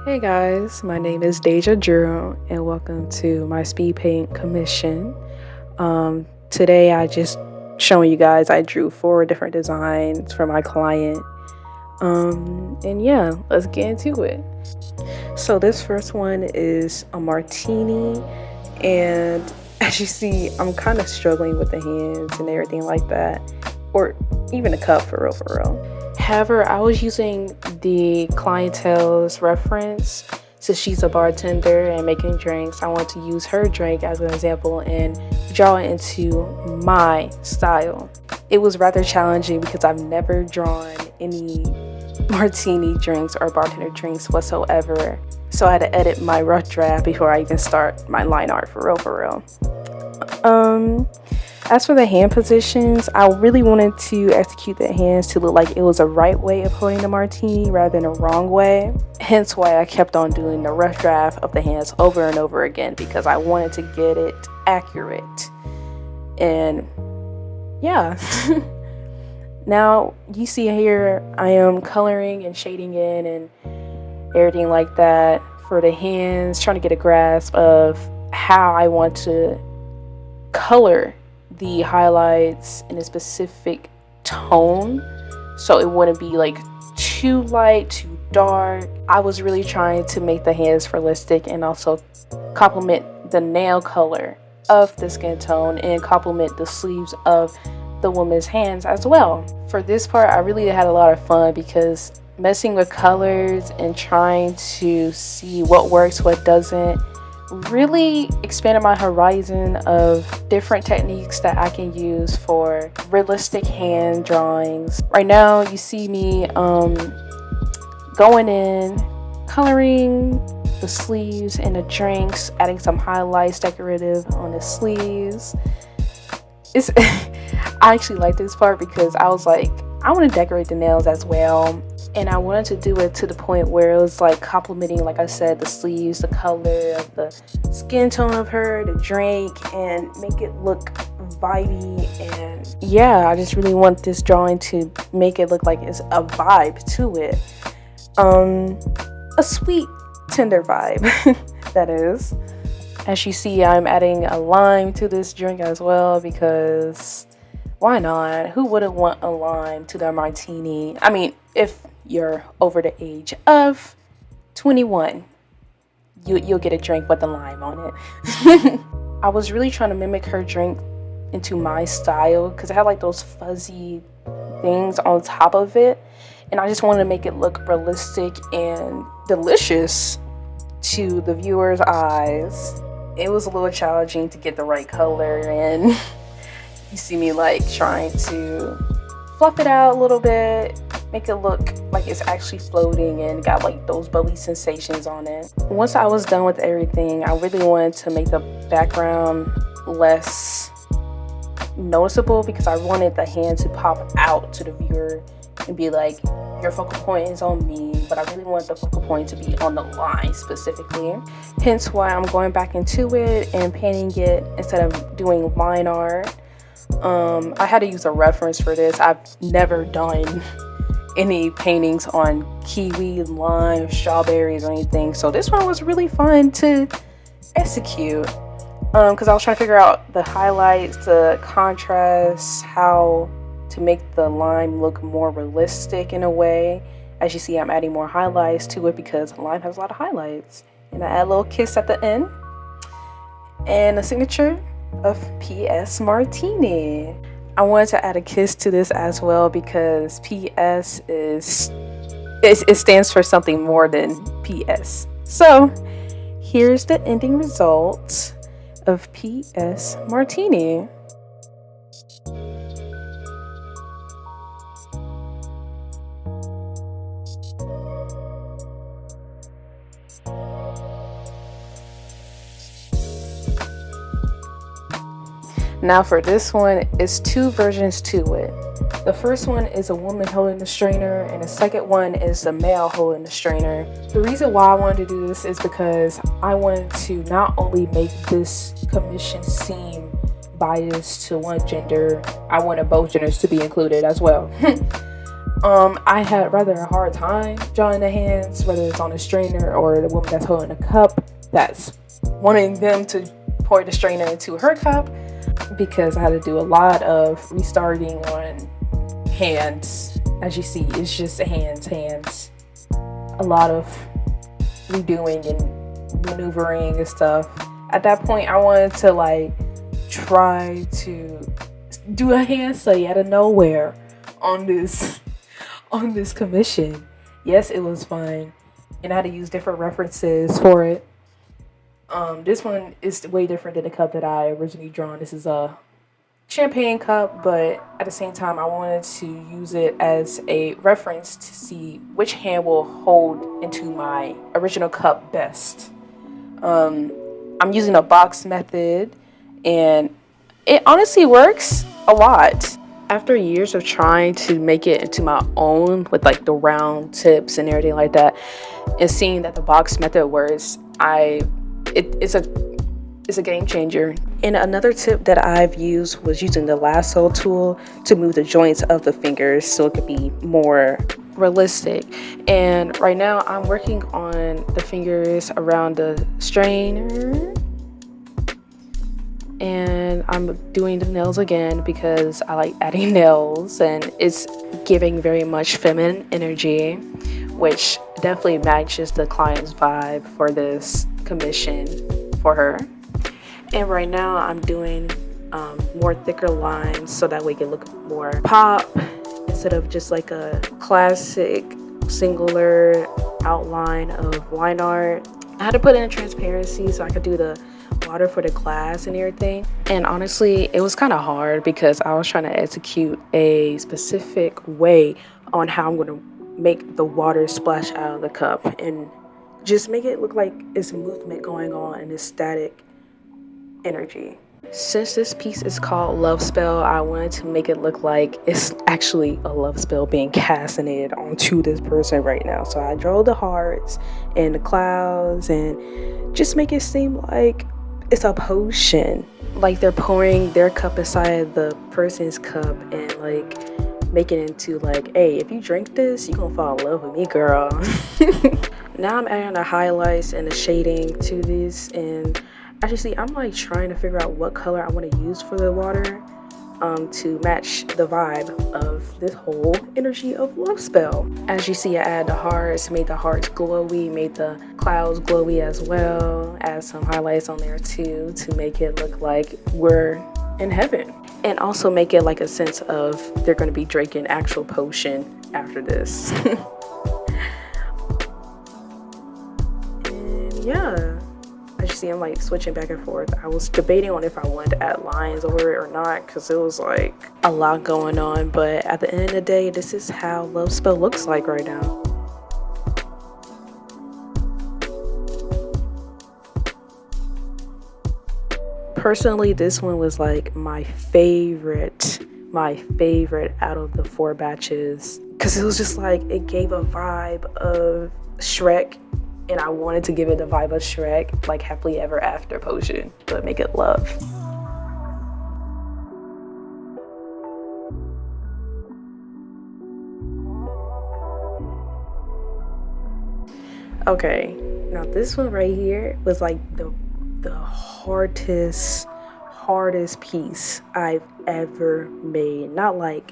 Hey guys, my name is Deja Drew and welcome to my Speedpaint commission. Today I just showing you guys I drew 4 different designs for my client. And yeah, let's get into it. So this first one is a martini, and as you see, I'm kind of struggling with the hands and everything like that, or even a cup for real. However, I was using the clientele's reference since she's a bartender and making drinks. I want to use her drink as an example and draw it into my style. It was rather challenging because I've never drawn any martini drinks or bartender drinks whatsoever. So I had to edit my rough draft before I even start my line art for real. As for the hand positions, I really wanted to execute the hands to look like it was a right way of holding the martini rather than a wrong way. Hence why I kept on doing the rough draft of the hands over and over again, because I wanted to get it accurate. And yeah. Now you see here I am coloring and shading in and everything like that for the hands, trying to get a grasp of how I want to color the highlights in a specific tone so it wouldn't be like too light, too dark. I was really trying to make the hands realistic and also complement the nail color of the skin tone and complement the sleeves of the woman's hands as well. For this part, I really had a lot of fun because messing with colors and trying to see what works, what doesn't, really expanded my horizon of different techniques that I can use for realistic hand drawings. Right now you see me going in, coloring the sleeves and the drinks, adding some highlights decorative on the sleeves. I actually like this part because I was like, I want to decorate the nails as well. And I wanted to do it to the point where it was like complementing, like I said, the sleeves, the color of the skin tone of her, the drink, and make it look vibey. And yeah, I just really want this drawing to make it look like it's a vibe to it. A sweet, tender vibe, that is. As you see, I'm adding a lime to this drink as well because why not? Who wouldn't want a lime to their martini? I mean, if you're over the age of 21, you'll get a drink with a lime on it. I was really trying to mimic her drink into my style because it had like those fuzzy things on top of it, and I just wanted to make it look realistic and delicious to the viewer's eyes. It was a little challenging to get the right color, and you see me like trying to fluff it out a little bit, make it look like it's actually floating and got like those bubbly sensations on it. Once I was done with everything, I really wanted to make the background less noticeable because I wanted the hand to pop out to the viewer and be like, your focal point is on me, but I really want the focal point to be on the line specifically. Hence why I'm going back into it and painting it instead of doing line art. I had to use a reference for this. I've never done any paintings on kiwi, lime, strawberries, or anything, so this one was really fun to execute because I was trying to figure out the highlights, the contrasts, how to make the lime look more realistic in a way. As you see, I'm adding more highlights to it because lime has a lot of highlights, and I add a little kiss at the end and a signature of PS Martini. I wanted to add a kiss to this as well because PS it stands for something more than PS. So here's the ending result of PS Martini. Now for this one, it's 2 versions to it. The first one is a woman holding the strainer, and the second one is a male holding the strainer. The reason why I wanted to do this is because I wanted to not only make this commission seem biased to one gender, I wanted both genders to be included as well. I had rather a hard time drawing the hands, whether it's on a strainer or the woman that's holding a cup that's wanting them to pour the strainer into her cup, because I had to do a lot of restarting on hands. As you see, it's just hands. A lot of redoing and maneuvering and stuff. At that point, I wanted to like try to do a hand study out of nowhere on this commission. Yes, it was fun, and I had to use different references for it. This one is way different than the cup that I originally drawn. This is a champagne cup, but at the same time I wanted to use it as a reference to see which hand will hold into my original cup best. I'm using a box method, and it honestly works a lot. After years of trying to make it into my own with like the round tips and everything like that, and seeing that the box method works, it's a game changer. And another tip that I've used was using the lasso tool to move the joints of the fingers so it could be more realistic. And right now I'm working on the fingers around the strainer, and I'm doing the nails again because I like adding nails, and it's giving very much feminine energy, which definitely matches the client's vibe for this commission for her. And right now I'm doing more thicker lines so that way it can look more pop instead of just like a classic singular outline of line art. I had to put in transparency so I could do the water for the glass and everything. And honestly, it was kind of hard because I was trying to execute a specific way on how I'm going to make the water splash out of the cup and just make it look like it's movement going on and it's static energy. Since this piece is called Love Spell, I wanted to make it look like it's actually a love spell being casted onto this person right now. So I drew the hearts and the clouds and just make it seem like it's a potion. Like they're pouring their cup inside the person's cup and like making it into like, hey, if you drink this, you're gonna fall in love with me, girl. Now I'm adding the highlights and the shading to this, and actually I'm like trying to figure out what color I want to use for the water to match the vibe of this whole energy of love spell. As you see, I add the hearts, made the hearts glowy, made the clouds glowy as well, add some highlights on there too to make it look like we're in heaven, and also make it like a sense of they're going to be drinking actual potion after this. And yeah, as you see, I'm like switching back and forth. I was debating on if I wanted to add lines over it or not because it was like a lot going on, but at the end of the day, this is how Love Spell looks like right now. Personally, this one was like my favorite out of the 4 batches because it was just like it gave a vibe of Shrek, and I wanted to give it the vibe of Shrek, like happily ever after potion, but make it love. Okay, now this one right here was like the hardest piece I've ever made. Not like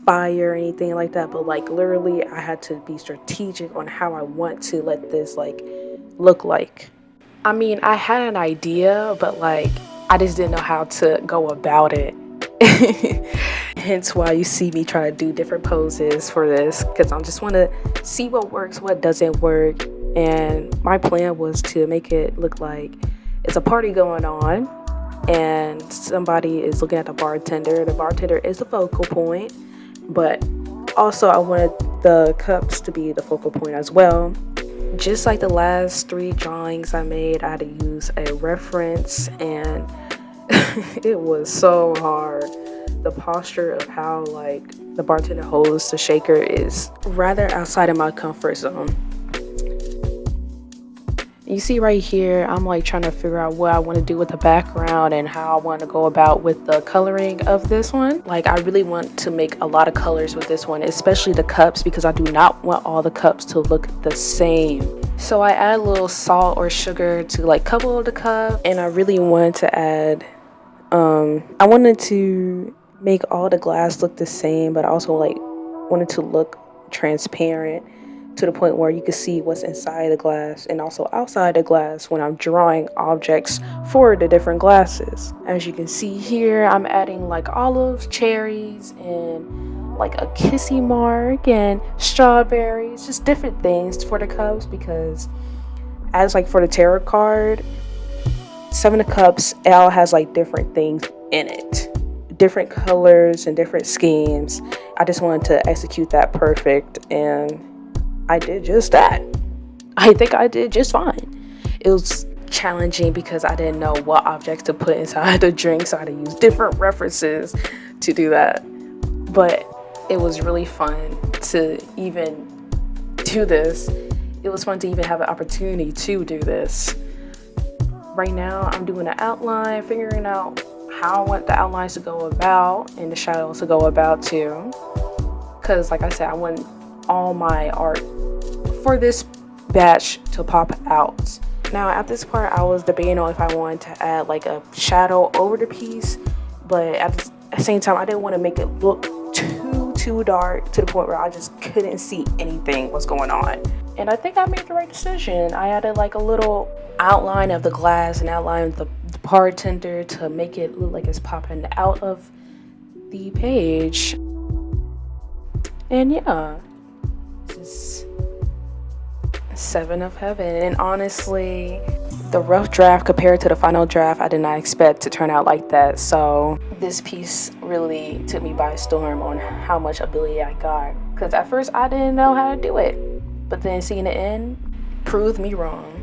fire or anything like that, but like literally I had to be strategic on how I want to let this like look like. I mean, I had an idea, but like I just didn't know how to go about it. Hence why you see me try to do different poses for this, because I just want to see what works, what doesn't work. And my plan was to make it look like it's a party going on and somebody is looking at the bartender. The bartender is the focal point, but also I wanted the cups to be the focal point as well. Just like the last 3 drawings I made, I had to use a reference, and it was so hard. The posture of how like the bartender holds the shaker is rather outside of my comfort zone. You see right here, I'm like trying to figure out what I want to do with the background and how I want to go about with the coloring of this one. Like I really want to make a lot of colors with this one, especially the cups, because I do not want all the cups to look the same. So I add a little salt or sugar to like couple of the cup, and I really wanted to add, I wanted to make all the glass look the same, but I also like wanted to look transparent to the point where you can see what's inside the glass and also outside the glass when I'm drawing objects for the different glasses. As you can see here, I'm adding like olives, cherries, and like a kissy mark and strawberries, just different things for the cups, because as like for the tarot card, Seven of Cups, it all has like different things in it, different colors and different schemes. I just wanted to execute that perfect, and I did just that. I think I did just fine. It was challenging because I didn't know what objects to put inside the drink, so I had to use different references to do that. But it was really fun to even do this. It was fun to even have an opportunity to do this. Right now, I'm doing an outline, figuring out how I want the outlines to go about and the shadows to go about too. Because like I said, I want all my art for this batch to pop out. Now at this part, I was debating on if I wanted to add like a shadow over the piece, but at the same time, I didn't want to make it look too dark to the point where I just couldn't see anything what's going on. And I think I made the right decision. I added like a little outline of the glass and outline of the bartender to make it look like it's popping out of the page. And yeah, this is Seven of Heaven. And honestly, the rough draft compared to the final draft, I did not expect to turn out like that. So this piece really took me by storm on how much ability I got, because at first I didn't know how to do it, but then seeing the end proved me wrong.